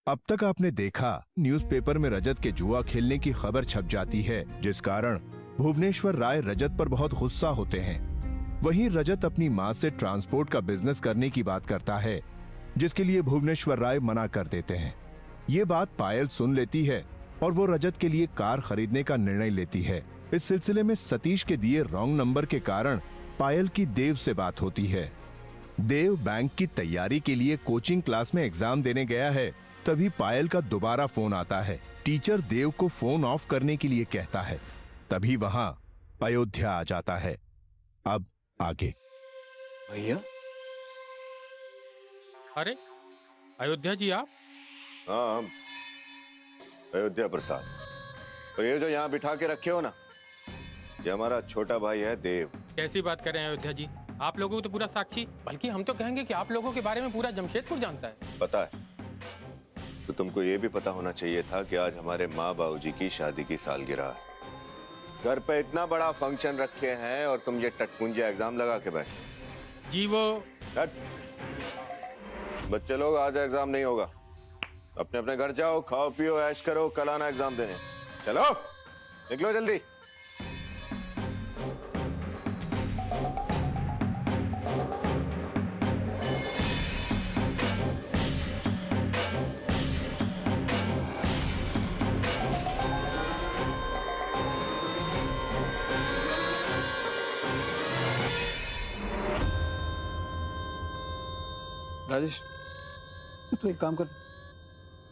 अब तक आपने देखा न्यूज़पेपर में रजत के जुआ खेलने की खबर छप जाती है, जिस कारण भुवनेश्वर राय रजत पर बहुत गुस्सा होते हैं। वहीं रजत अपनी मां से ट्रांसपोर्ट का बिजनेस करने की बात करता है, जिसके लिए भुवनेश्वर राय मना कर देते हैं। ये बात पायल सुन लेती है और वो रजत के लिए कार खरीदने का निर्णय लेती है। इस सिलसिले में सतीश के दिए रॉन्ग नंबर के कारण पायल की देव से बात होती है। देव बैंक की तैयारी के लिए कोचिंग क्लास में एग्जाम देने गया है, तभी पायल का दोबारा फोन आता है। टीचर देव को फोन ऑफ करने के लिए कहता है। तभी वहां अयोध्या आ जाता है। अब आगे। भैया, अरे अयोध्या जी आप? हाँ, अयोध्या प्रसाद। और ये जो यहाँ बिठा के रखे हो ना, ये हमारा छोटा भाई है देव। कैसी बात कर रहे हैं अयोध्या जी? आप लोगों को तो पूरा साक्षी, बल्कि हम तो कहेंगे कि आप लोगों के बारे में पूरा जमशेदपुर जानता है। पता है, तो तुमको ये भी पता होना चाहिए था कि आज हमारे माँ बाबूजी की शादी की सालगिरह है। घर पे इतना बड़ा फंक्शन रखे हैं और तुम ये टटपुंजा एग्जाम लगा के बैठे। जी वो बच्चे लोग, आज एग्जाम नहीं होगा। अपने अपने घर जाओ, खाओ पियो, ऐश करो, कल आना एग्जाम देने। चलो निकलो जल्दी। राजेश, तू एक काम कर,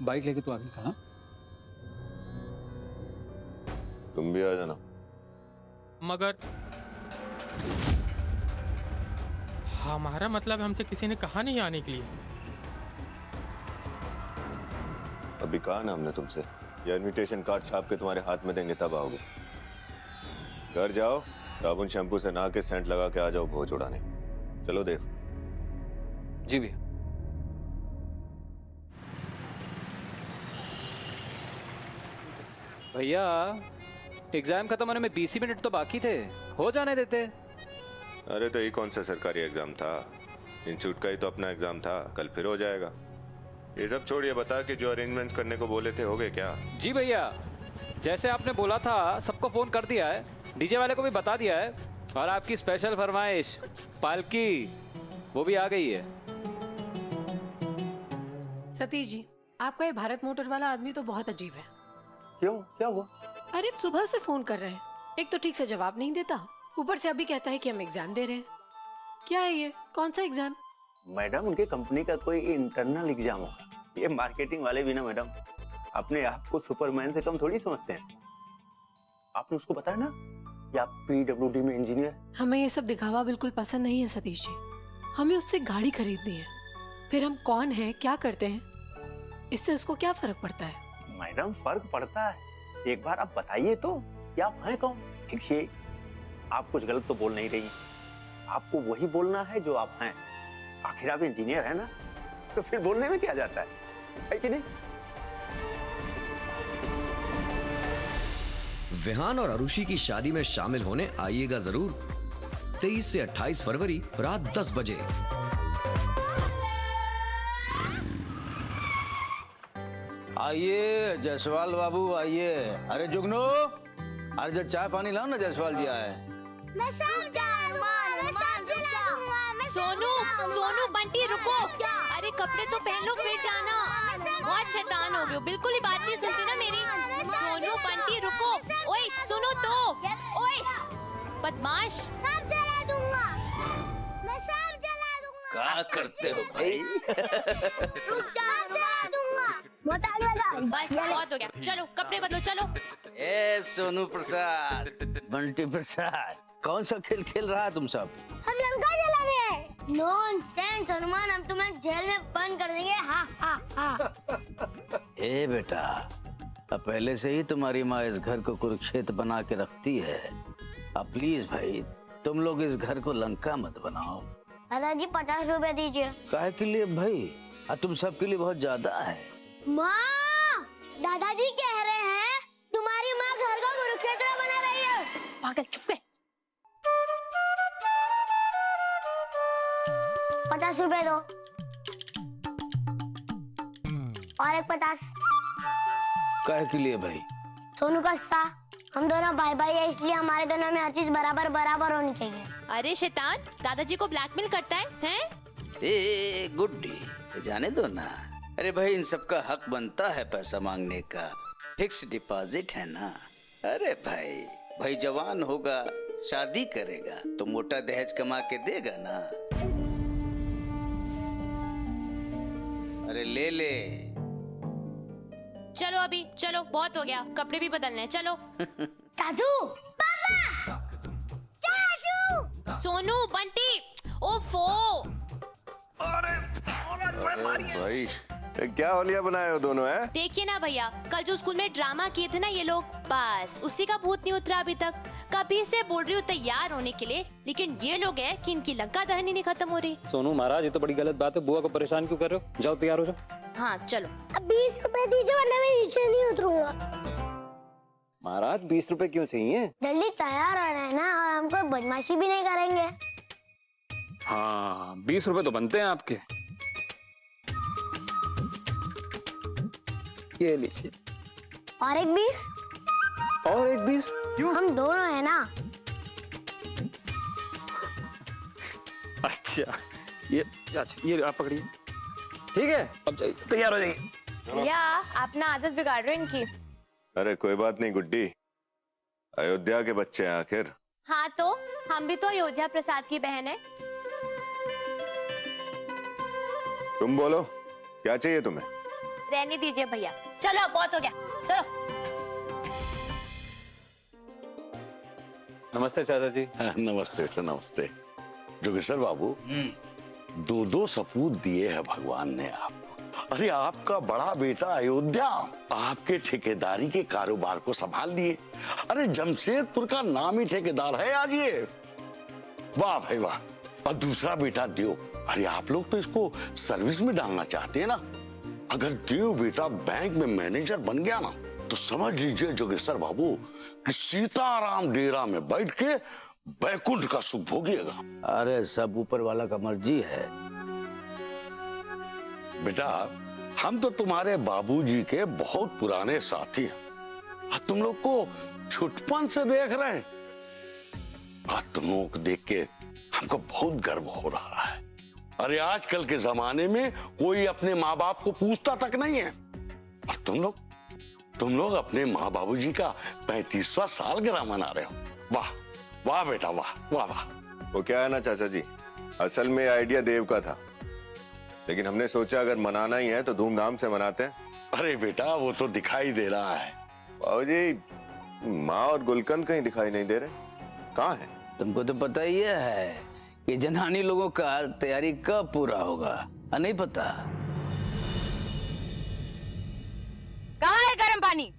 बाइक लेके तू आगे निकल। हाँ, तुम भी आ जाना। मगर हमारा मतलब हमसे किसी ने कहा नहीं आने के लिए। अभी कहा ना हमने तुमसे, ये इनविटेशन कार्ड छाप के तुम्हारे हाथ में देंगे तब आओगे। घर जाओ, साबुन शैम्पू से नहा के सेंट लगा के आ जाओ भोज उड़ाने। चलो देव। जी भैया। भैया, एग्जाम खत्म होने में 20 मिनट तो बाकी थे, हो जाने देते। अरे तो ये कौन सा सरकारी एग्जाम था? इंस्टीट्यूट का ही तो अपना एग्जाम था, कल फिर हो जाएगा। ये सब छोड़िए, बता कि जो अरेंजमेंट्स करने को बोले थे हो गए क्या? जी भैया, जैसे आपने बोला था सबको फोन कर दिया है, डीजे वाले को भी बता दिया है, और आपकी स्पेशल फरमाइश पालकी वो भी आ गई है। सतीश जी, आपका ये भारत मोटर वाला आदमी तो बहुत अजीब है। क्यों, क्या हुआ? अरे सुबह से फोन कर रहे हैं, एक तो ठीक से जवाब नहीं देता, ऊपर से अभी कहता है कि हम एग्जाम दे रहे हैं। क्या है ये, कौन सा एग्जाम? मैडम, उनके कंपनी का कोई इंटरनल एग्जाम होगा। ये मार्केटिंग वाले भी ना मैडम, अपने आप को सुपरमैन से कम थोड़ी समझते हैं। आपने उसको बताया ना कि आप पीडब्ल्यूडी में इंजीनियर। हमें ये सब दिखावा बिल्कुल पसंद नहीं है सतीश जी। हमें उससे गाड़ी खरीदनी है, फिर हम कौन है, क्या करते हैं, इससे उसको क्या फर्क पड़ता है? मैडम, फर्क पड़ता है। एक बार आप बताइए तो कि आप हैं कौन। देखिए, आप कुछ गलत तो बोल नहीं रही, आपको वही बोलना है जो आप हैं। आखिर आप इंजीनियर है ना, तो फिर बोलने में क्या जाता है कि नहीं? विहान और अरुषि की शादी में शामिल होने आइएगा जरूर। 23 से 28 फरवरी रात 10 बजे। आइए जायसवाल बाबू, आइए। अरे जुगनू, अरे जो चाय पानी लाओ ना, जायसवाल जी आए। मैं सब जला दूंगा, मैं सब जला दूंगा, मैं सोनू, सोनू बंटी रुको। अरे कपड़े तो पहन लो फिर जाना। बहुत शैतान हो गए हो, बिल्कुल ही बात नहीं सुनती ना मेरी। सोनू बंटी रुको। ओए सुनो तो, ओए बदमाश। सब जला दूंगा, मैं सब जला दूंगा। क्या करते हो भाई? रुक जा, जला दूंगा। बस बहुत हो गया, चलो कपड़े बदलो, चलो। ए सोनू प्रसाद, बंटी प्रसाद, कौन सा खेल खेल रहा है तुम सब? हम लंका जलाने हैं। नॉनसेंस हनुमान, हम तुम्हें जेल में बंद कर देंगे। हा हा हा। ए बेटा, अब पहले से ही तुम्हारी माँ इस घर को कुरुक्षेत्र बना के रखती है। अब प्लीज भाई, तुम लोग इस घर को लंका मत बनाओ। दादाजी 50 रुपए दीजिए। काहे के लिए भाई? तुम सबके लिए बहुत ज्यादा है। माँ, दादाजी कह रहे हैं तुम्हारी माँ घर को कुरुक्षेत्र बना रही है। पागल, चुप के। 50 रुपए दो। और एक 50। काहे के लिए भाई? सोनू का हिस्सा। हम दोनों भाई भाई है, इसलिए हमारे दोनों में हर चीज बराबर बराबर होनी चाहिए। अरे शैतान, दादाजी को ब्लैकमेल करता है, हैं? ए गुड्डी, जाने दो ना। अरे भाई, इन सबका हक बनता है पैसा मांगने का। फिक्स डिपॉजिट है ना। अरे भाई जवान होगा, शादी करेगा तो मोटा दहेज कमा के देगा ना। अरे ले ले। चलो अभी, चलो बहुत हो गया, कपड़े भी बदलने हैं, चलो। चाचू, पापा, चाचू, सोनू, बंटी, ओफो। भाई क्या होलिया बनाए हो दोनों है? देखिए ना भैया, कल जो स्कूल में ड्रामा किए थे ना ये लोग, बस उसी का भूत नहीं उतरा अभी तक। कभी से बोल रही हूँ तैयार होने के लिए, लेकिन ये लोग है कि इनकी लंका दहन ही नहीं खत्म हो रही। सोनू महाराज, ये तो बड़ी गलत बात है। बुआ को परेशान क्यों कर रहे हो? जाओ तैयार हो जाओ। हाँ चलो। अब 20 रुपए दीजिए वरना मैं नीचे नहीं उतरूंगा। महाराज 20 रुपए क्यों चाहिए? जल्दी तैयार हो रहे हैं ना, और हम कोई बदमाशी भी नहीं करेंगे। हाँ 20 रुपए तो बनते हैं आपके। ये लीजिए। और एक 20। और एक 20? क्यों? हम दोनों है ना। अच्छा ये आप पकड़िए। ठीक है, अब जाइए, तैयार हो जाइए। भैया आप ना आदत बिगाड़ रहे हो इनकी। अरे कोई बात नहीं गुड्डी, अयोध्या के बच्चे हैं आखिर। हाँ तो हम भी तो अयोध्या प्रसाद की बहन है। तुम बोलो, क्या चाहिए तुम्हें? रहने दीजिए भैया, चलो बहुत हो गया, चलो। नमस्ते चाचा जी। नमस्ते नमस्ते। जोगेश्वर बाबू, 2 सपूत दिए हैं भगवान ने आपको। अरे आपका बड़ा बेटा अयोध्या आपके ठेकेदारी के कारोबार को संभाल लिए। अरे जमशेदपुर का नामी ठेकेदार है आज ये। वाह भाई वाह। और दूसरा बेटा देव, अरे आप लोग तो इसको सर्विस में डालना चाहते हैं ना। अगर देव बेटा बैंक में मैनेजर बन गया ना, तो समझ लीजिए जोगेश्वर बाबू कि सीताराम डेरा में बैठ के बैकुंठ का सुख भोगिएगा। अरे सब ऊपर वाला का मर्जी है। बेटा, हम तो तुम्हारे बाबूजी के बहुत पुराने साथी हैं। और तुम लोग को छुटपन से देख रहे हैं। आज तुम लोगों को देख के हमको बहुत गर्व हो रहा है। अरे आजकल के जमाने में कोई अपने माँ बाप को पूछता तक नहीं है। और तुम लोग अपने माँ बाबूजी का 35वां सालगिरह मना रहे हो। वाह वाह बेटा, वाह वाह वाह। वो क्या है ना चाचा जी, असल में आइडिया देव का था, लेकिन हमने सोचा अगर मनाना ही है तो धूमधाम से मनाते हैं। अरे बेटा, वो तो दिखाई दे रहा है। बाबूजी, माँ और गुलकंद कहीं दिखाई नहीं दे रहे, कहाँ है? तुमको तो पता ही है कि जनानी लोगों का तैयारी कब पूरा होगा, नहीं पता? कहाँ है गर्म पानी?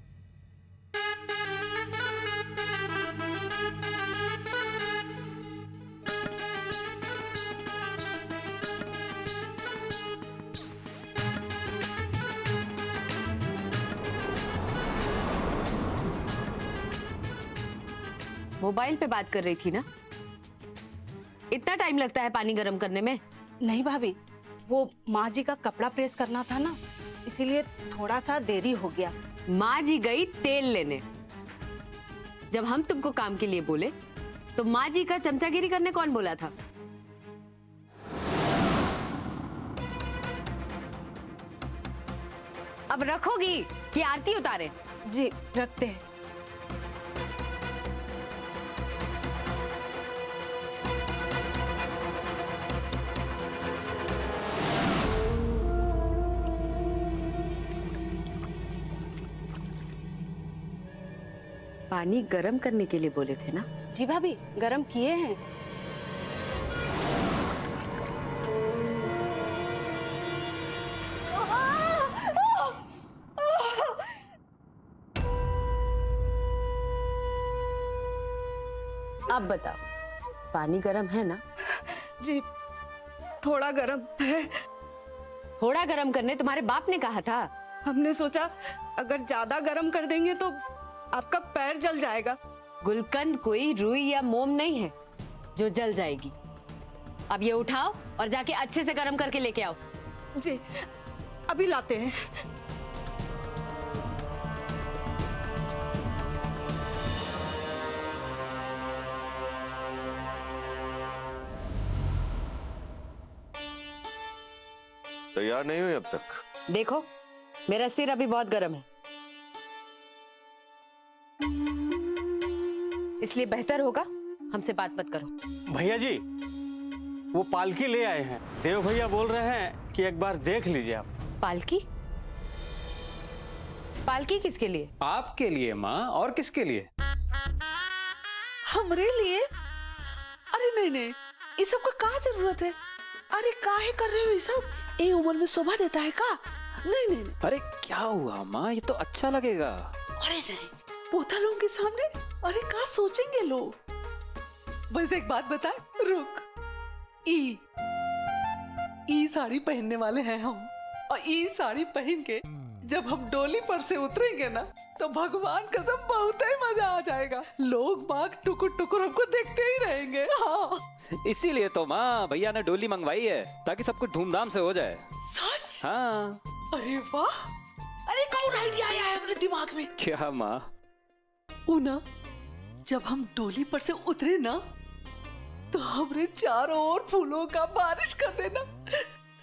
मोबाइल पे बात कर रही थी ना। इतना टाइम लगता है पानी गर्म करने में? नहीं भाभी, वो माँ जी का कपड़ा प्रेस करना था ना, इसीलिए थोड़ा सा देरी हो गया। माँ जी गई तेल लेने। जब हम तुमको काम के लिए बोले तो माँ जी का चमचागिरी करने कौन बोला था? अब रखोगी कि आरती उतारे? जी रखते हैं। पानी गरम करने के लिए बोले थे ना? जी भाभी, गरम किए हैं। अब बताओ, पानी गरम है ना? जी थोड़ा गरम है। थोड़ा गरम करने तुम्हारे बाप ने कहा था। हमने सोचा अगर ज्यादा गरम कर देंगे तो आपका पैर जल जाएगा। गुलकंद कोई रुई या मोम नहीं है जो जल जाएगी। अब ये उठाओ और जाके अच्छे से गरम करके लेके आओ। जी अभी लाते हैं। तैयार नहीं हुई अब तक? देखो, मेरा सिर अभी बहुत गर्म है, इसलिए बेहतर होगा हमसे बात मत करो। भैया जी, वो पालकी ले आए हैं। देव भैया बोल रहे हैं कि एक बार देख लीजिए आप। पालकी? पालकी किसके लिए? आपके लिए माँ, और किसके लिए? हमरे लिए? अरे नहीं नहीं, ये सब का क्या जरूरत है? अरे काहे कर रहे हो ये सब? ये उम्र में शोभा देता है का? नहीं नहीं नहीं। अरे क्या हुआ माँ, ये तो अच्छा लगेगा। अरे नहीं, पोता लोगों के सामने अरे क्या सोचेंगे लोग? बस एक बात बता, रुक। ई साड़ी पहनने वाले हैं हम, और ई साड़ी पहन के जब हम डोली पर से उतरेंगे ना, तो भगवान कसम बहुत ही मजा आ जाएगा। लोग बाग टुकुर टुकुर हमको देखते ही रहेंगे। हाँ, इसीलिए तो माँ भैया ने डोली मंगवाई है, ताकि सब कुछ धूमधाम से हो जाए। सच? हाँ। अरे वाह, अरे कौन आइडिया आया है अपने दिमाग में? क्या माँ? ना जब हम डोली पर से उतरे ना, तो हमरे चारों ओर फूलों का बारिश कर देना।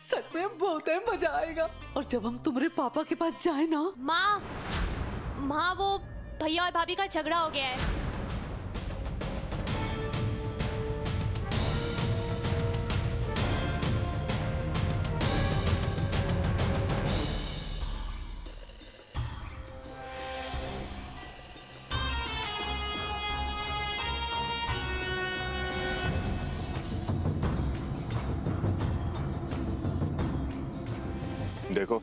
सच में बहुत ही मजा आएगा। और जब हम तुम्हारे पापा के पास जाए ना। माँ वो भैया और भाभी का झगड़ा हो गया है। देखो,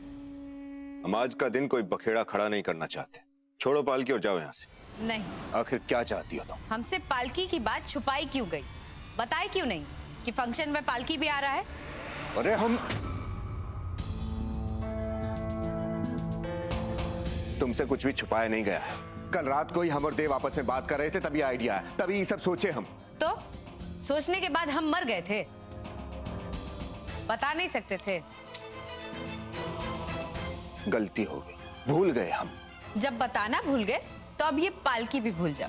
हम आज का दिन कोई बखेड़ा खड़ा नहीं करना चाहते। छोड़ो पालकी और जाओ यहाँ से। नहीं। आखिर क्या चाहती हो तुम? हमसे पालकी की बात छुपाई क्यों गई? बताए क्यों नहीं कि फंक्शन में पालकी भी आ रहा है? अरे हम तुमसे कुछ भी छुपाया नहीं गया है। कल रात को ही हम और देव आपस में बात कर रहे थे, तभी आइडिया आया, तभी ये सब सोचे हम। तो सोचने के बाद हम मर गए थे? बता नहीं सकते थे? गलती हो गई, भूल गए हम। जब बताना भूल गए, तो अब ये पालकी भी भूल जाओ।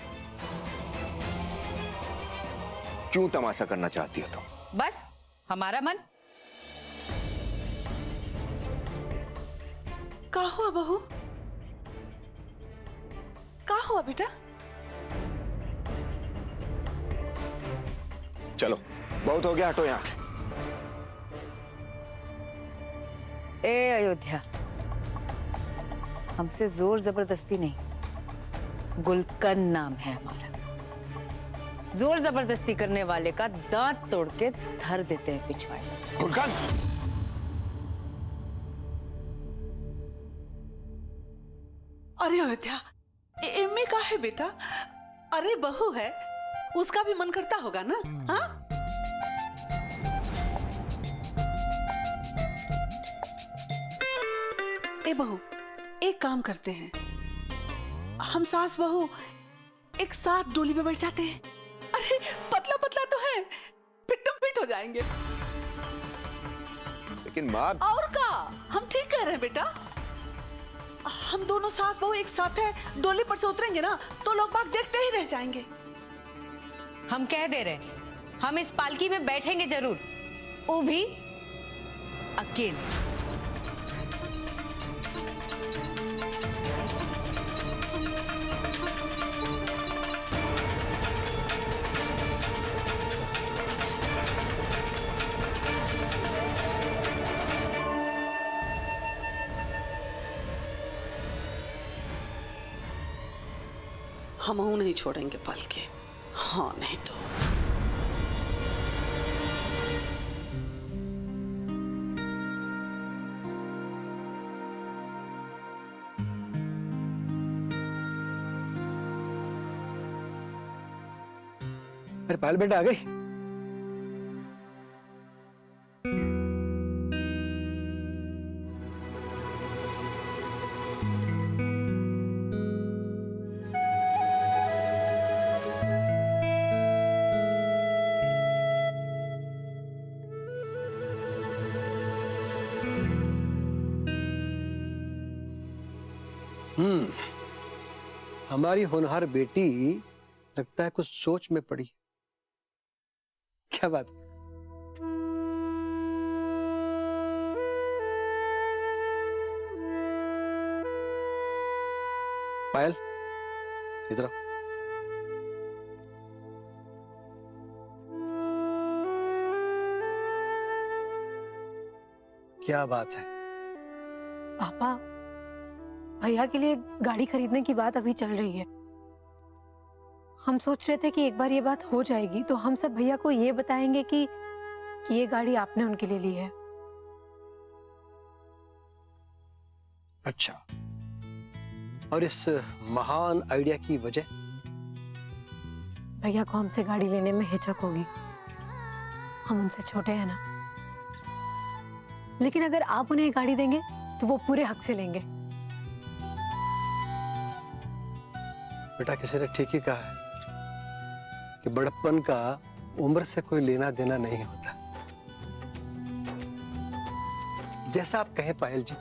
क्यों तमाशा करना चाहती हो तुम? बस हमारा मन। क्या हुआ बहू? क्या हुआ बेटा? चलो, बहुत हो गया, हटो यहाँ से। ए अयोध्या, हमसे जोर जबरदस्ती नहीं, गुलकंद नाम है हमारा। जोर जबरदस्ती करने वाले का दांत तोड़ के धर देते हैं पिछवाड़े। गुलकंद? अरे अयोध्या, इनमें क्या है बेटा? अरे बहू है, उसका भी मन करता होगा ना? हाँ? ए बहू, एक काम करते हैं, हम सास बहू एक साथ डोली में बैठ जाते हैं। अरे पतला पतला तो है, पिट्टम पिट हो जाएंगे। लेकिन माँ। और का, हम ठीक कह रहे हैं बेटा। हम दोनों सास बहू एक साथ है, डोली पर से उतरेंगे ना, तो लोग बाग देखते ही रह जाएंगे। हम कह दे रहे, हम इस पालकी में बैठेंगे जरूर, वो भी अकेले। हम नहीं छोड़ेंगे पालकी। हाँ नहीं तो। अरे पायल बेटा आ गई? हमारी होनहार बेटी लगता है कुछ सोच में पड़ी। क्या बात है? पायल इधर आओ। क्या बात है? पापा, भैया के लिए गाड़ी खरीदने की बात अभी चल रही है। हम सोच रहे थे कि एक बार ये बात हो जाएगी तो हम सब भैया को ये बताएंगे कि ये गाड़ी आपने उनके लिए ली है। अच्छा, और इस महान आइडिया की वजह? भैया को हमसे गाड़ी लेने में हिचक होगी, हम उनसे छोटे हैं ना। लेकिन अगर आप उन्हें गाड़ी देंगे तो वो पूरे हक से लेंगे। बेटा, किसी ने ठीक ही कहा है कि बड़प्पन का उम्र से कोई लेना देना नहीं होता। जैसा आप कहें पायल जी,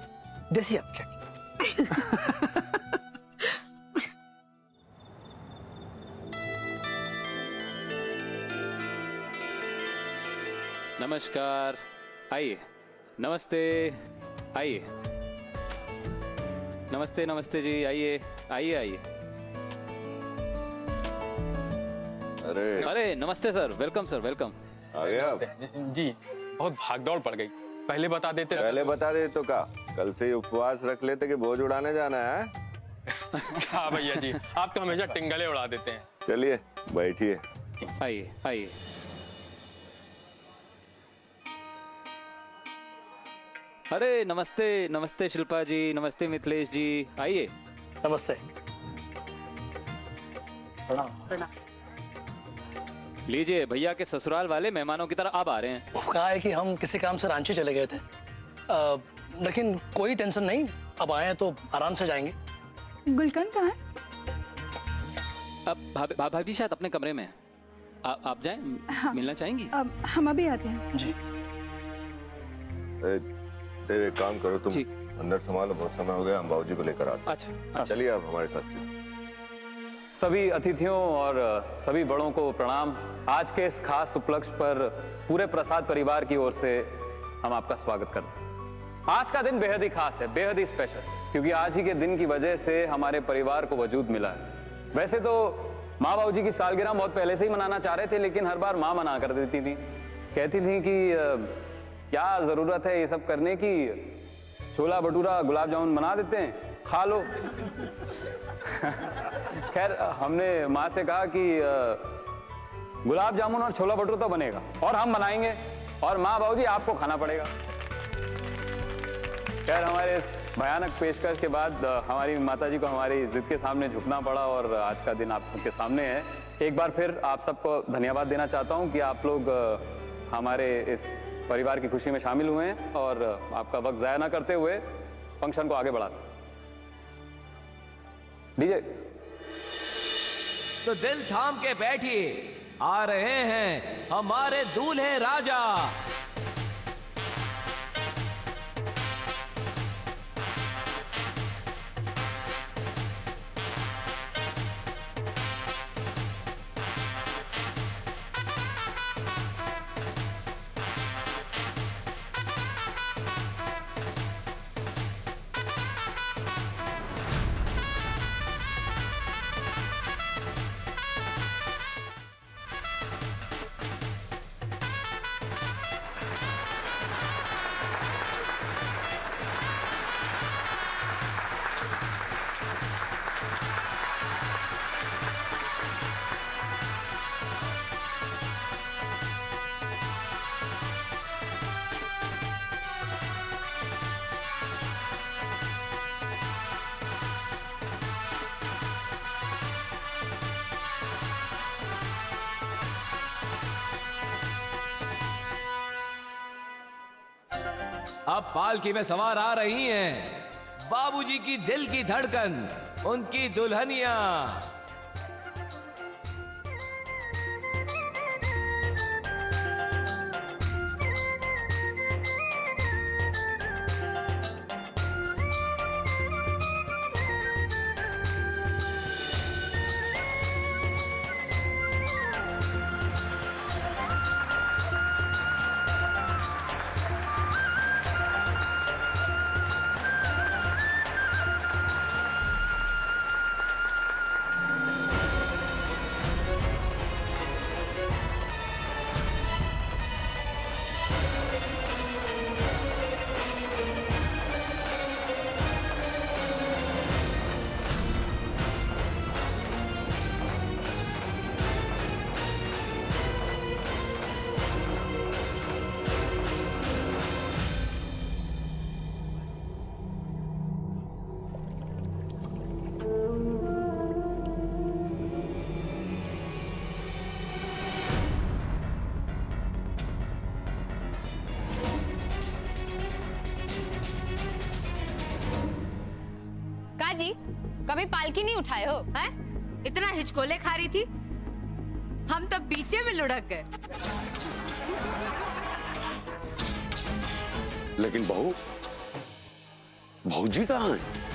जैसी आप क्या नमस्कार, आइए। नमस्ते, आइए। नमस्ते नमस्ते जी, आइए आइए आइए। अरे नमस्ते सर, वेलकम सर, वेलकम। आ गए आप? जी, बहुत भागदौड़ पड़ गई। पहले बता देते। पहले बता दे तो का कल से ही उपवास रख लेते कि बोझ उड़ाने जाना है। हाँ भैया जी, आप तो हमेशा टिंगले उड़ा देते हैं। चलिए बैठिए। आइए आइए। अरे नमस्ते नमस्ते शिल्पा जी, नमस्ते मिथिलेश जी, आइए। नमस्ते। लीजिए, भैया के ससुराल वाले मेहमानों की तरह अब आ रहे हैं। वो कहा है कि हम किसी काम से रांची चले गए थे, लेकिन कोई टेंशन नहीं, अब आए हैं तो आराम से जाएंगे। गुलकंद कहाँ है? अब भाभी शायद अपने कमरे में है। आप जाएं? हाँ। मिलना चाहेंगी? अब हम अभी आते हैं। जी। एक काम करो, तुम अंदर संभालो, बहुत समय हो गया, हम बाबूजी को लेकर आते। अच्छा, चलिए आप हमारे साथ चलिए। सभी अतिथियों और सभी बड़ों को प्रणाम। आज के इस खास उपलक्ष्य पर पूरे प्रसाद परिवार की ओर से हम आपका स्वागत करते हैं। आज का दिन बेहद ही खास है, बेहद ही स्पेशल, क्योंकि आज ही के दिन की वजह से हमारे परिवार को वजूद मिला है। वैसे तो माँ बाबू जी की सालगिरह बहुत पहले से ही मनाना चाह रहे थे, लेकिन हर बार माँ मना कर देती थी, कहती थी कि क्या जरूरत है ये सब करने की, छोला भटूरा गुलाब जामुन बना देते हैं, खा लो। खैर, हमने माँ से कहा कि गुलाब जामुन और छोला भटूरा तो बनेगा और हम बनाएंगे, और माँ बाबूजी आपको खाना पड़ेगा। खैर, हमारे इस भयानक पेशकश के बाद हमारी माताजी को हमारी जिद के सामने झुकना पड़ा और आज का दिन आपके सामने है। एक बार फिर आप सबको धन्यवाद देना चाहता हूँ कि आप लोग हमारे इस परिवार की खुशी में शामिल हुए हैं और आपका वक्त ज़ाया ना करते हुए फंक्शन को आगे बढ़ाते। डीजे। तो दिल थाम के बैठिए, आ रहे हैं हमारे दूल्हे राजा। अब पालकी में सवार आ रही हैं बाबूजी की दिल की धड़कन, उनकी दुल्हनिया। का जी, कभी पालकी नहीं उठाए हो हैं? इतना हिचकोले खा रही थी, हम तो पीछे में लुढ़क गए। लेकिन बहू, भौजी कहाँ है?